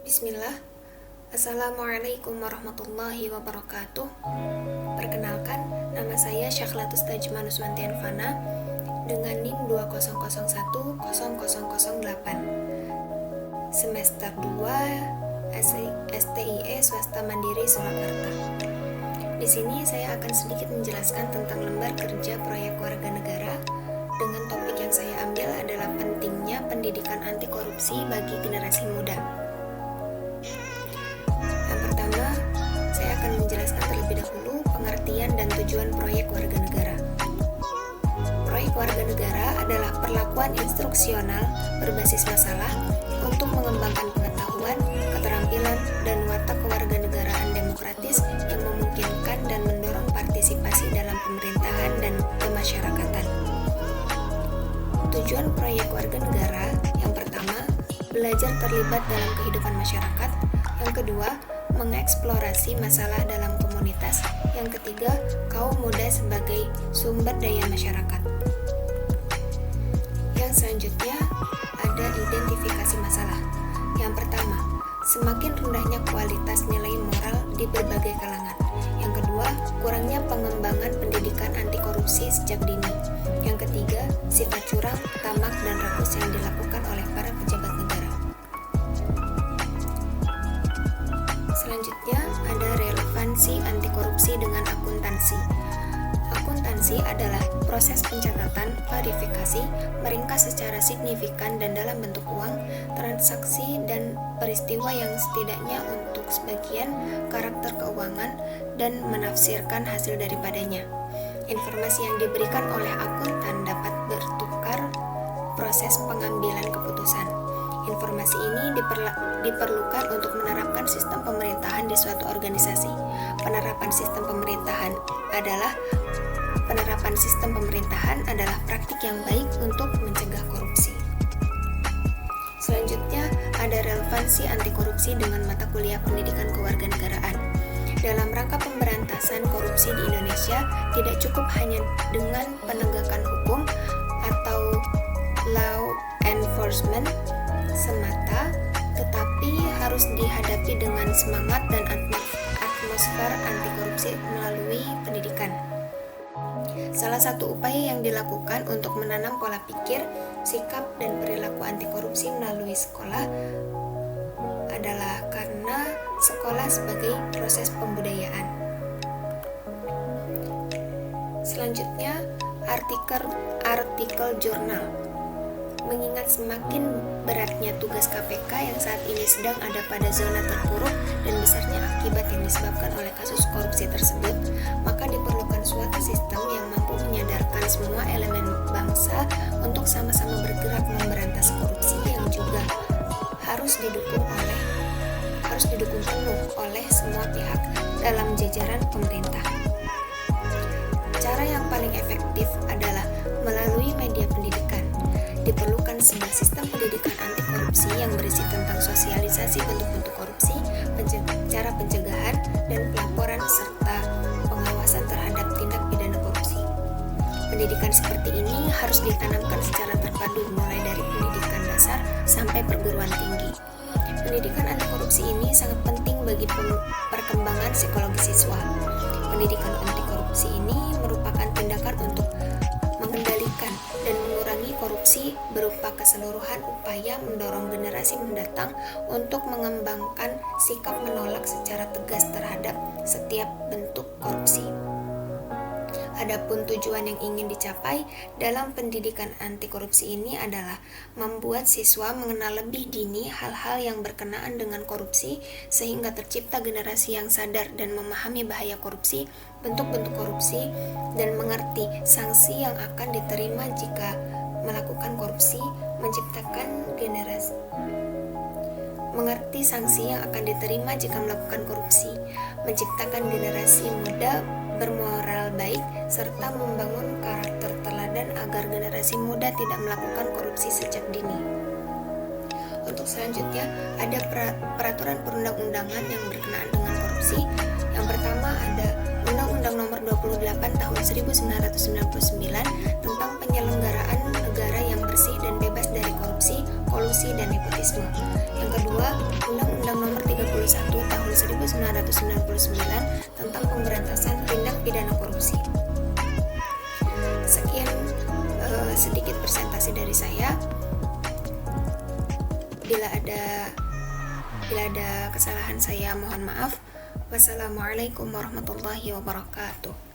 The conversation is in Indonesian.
Bismillah. Assalamualaikum warahmatullahi wabarakatuh. Perkenalkan, nama saya Syakhlatus Tajman Nuswantian Fana dengan NIM 2001008, semester 2 STIE Swasta Mandiri Surakarta. Di sini saya akan sedikit menjelaskan tentang lembar kerja proyek warga negara dengan topik yang saya ambil adalah pentingnya pendidikan anti korupsi bagi generasi muda. Yang pertama, saya akan menjelaskan terlebih dahulu pengertian dan tujuan proyek warga negara. Proyek warga negara adalah perlakuan instruksional berbasis masalah untuk mengembangkan pengetahuan, keterampilan, dan watak kewarganegaraan demokratis yang memungkinkan dan mendorong partisipasi dalam pemerintahan dan kemasyarakatan. Tujuan proyek warga negara yang pertama, belajar terlibat dalam kehidupan masyarakat. Yang kedua, mengeksplorasi masalah dalam komunitas. Yang ketiga, kaum muda sebagai sumber daya masyarakat. Yang selanjutnya, ada identifikasi masalah. Yang pertama, semakin rendahnya kualitas nilai moral di berbagai kalangan. Yang kedua, kurangnya pengembangan pendidikan anti korupsi sejak dini. Yang ketiga, sifat curang, tamak, dan rakus yang dilakukan oleh para pejabat negara. Selanjutnya, ada relevansi anti korupsi dengan akuntansi. Akuntansi adalah proses pencatatan, klarifikasi, meringkas secara signifikan dan dalam bentuk uang, transaksi dan peristiwa yang setidaknya untuk sebagian karakter keuangan dan menafsirkan hasil daripadanya. Informasi yang diberikan oleh akuntan dapat bertukar proses pengambilan keputusan. Informasi ini diperlukan untuk menerapkan sistem pemerintahan di suatu organisasi. Penerapan sistem pemerintahan adalah praktik yang baik untuk mencegah korupsi. Selanjutnya, ada relevansi anti korupsi dengan mata kuliah pendidikan kewarganegaraan. Dalam rangka pemberantasan korupsi di Indonesia, tidak cukup hanya dengan penegakan hukum atau law enforcement semata, tetapi harus dihadapi dengan semangat dan atmosfer anti korupsi melalui pendidikan. Salah satu upaya yang dilakukan untuk menanam pola pikir, sikap, dan perilaku anti korupsi melalui sekolah adalah karena sekolah sebagai proses pembudayaan. Selanjutnya, artikel jurnal. Mengingat semakin beratnya tugas KPK yang saat ini sedang ada pada zona terpuruk dan besarnya akibat yang disebabkan oleh kasus korupsi tersebut, maka diperlukan suatu sistem yang mampu menyadarkan semua elemen bangsa untuk sama-sama bergerak memberantas korupsi yang juga harus didukung penuh oleh semua pihak dalam jajaran pemerintah. Cara yang paling efektif adalah melalui media pendidikan. Diperlukan sebuah sistem pendidikan anti korupsi yang berisi tentang sosialisasi bentuk-bentuk korupsi, cara pencegahan, dan pelaporan serta pengawasan terhadap tindak pidana korupsi. Pendidikan seperti ini harus ditanamkan secara terpadu mulai dari pendidikan dasar sampai perguruan tinggi. Pendidikan anti korupsi ini sangat penting bagi perkembangan psikologi siswa. Pendidikan anti korupsi ini merupakan tindakan untuk mengendalikan dan mengurangi korupsi berupa keseluruhan upaya mendorong generasi mendatang untuk mengembangkan sikap menolak secara tegas terhadap setiap bentuk korupsi. Adapun tujuan yang ingin dicapai dalam pendidikan anti korupsi ini adalah membuat siswa mengenal lebih dini hal-hal yang berkenaan dengan korupsi sehingga tercipta generasi yang sadar dan memahami bahaya korupsi, bentuk-bentuk korupsi, dan mengerti sanksi yang akan diterima jika melakukan korupsi, menciptakan generasi muda bermoral baik, serta membangun karakter teladan agar generasi muda tidak melakukan korupsi sejak dini. Untuk selanjutnya, ada peraturan perundang-undangan yang berkenaan dengan korupsi. Yang pertama ada Undang-Undang Nomor 28 Tahun 1999 tentang penyelenggaraan negara yang bersih dan bebas dari korupsi, kolusi, dan nepotisme. Yang kedua, Undang-Undang tahun 1999 tentang pemberantasan tindak pidana korupsi. Sekian sedikit presentasi dari saya. Bila ada kesalahan saya mohon maaf. Wassalamualaikum warahmatullahi wabarakatuh.